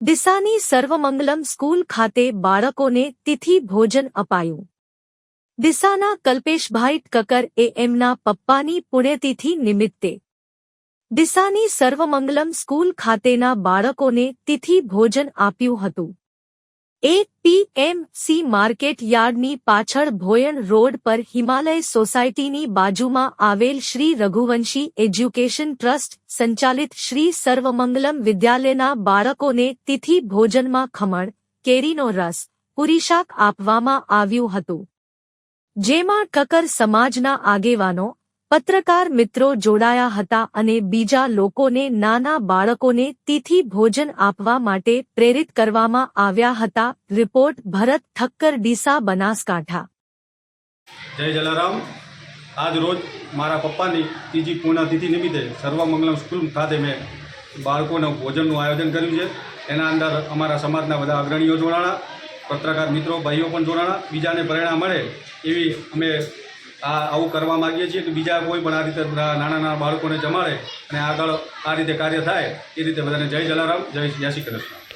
ડીસાની સર્વમંગલમ school ખાતે બાળકોને તિથિ ભોજન અપાયું। ડીસાના કલ્પેશભાઈ કક્કર એ એમના પપ્પાની પુણ્યતિથિ નિમિત્તે ડીસાની સર્વમંગલમ સ્કૂલ ખાતેના બાળકોને તિથિ ભોજન આપ્યું હતું। એપીએમસી માર્કેટ યાર્ડની પાછળ ભોયણ રોડ પર હિમાલય સોસાયટીની બાજુમાં આવેલ શ્રી રઘુવંશી એજ્યુકેશન ટ્રસ્ટ સંચાલિત શ્રી સર્વમંગલમ વિદ્યાલયના બાળકોને તિથિ ભોજનમાં ખમણ, કેરીનો રસ, પૂરીશાક આપવામાં આવ્યું હતું, જેમાં કક્કર સમાજના આગેવાનો, પત્રકાર મિત્રો જોડાયા હતા અને બીજા લોકોને નાના બાળકોને તિથિ ભોજન આપવા માટે પ્રેરિત કરવામાં આવ્યા હતા। રિપોર્ટ ભરત ઠક્કર, ડીસા, બનાસકાંઠા। જય જલારામ। આજ રોજ મારા પપ્પાની ત્રીજી પૂર્ણતિથિ નિમિત્તે સર્વમંગલમ સ્કૂલ ખાતે મેં બાળકોના ભોજનનું આયોજન કર્યું છે। એના અંદર અમારા સમાજના બધા અગ્રણીઓ જોડાણા, પત્રકાર મિત્રો ભાઈઓ પણ જોડાણા। બીજાને પ્રેરણા મળે એવી અમે આવું કરવા માગીએ છીએ કે બીજા કોઈ પણ આ રીતે નાના બાળકોને જમાડે અને આગળ આ રીતે કાર્ય થાય એ રીતે બધાને જય જલારામ, જય શ્રી કૃષ્ણ।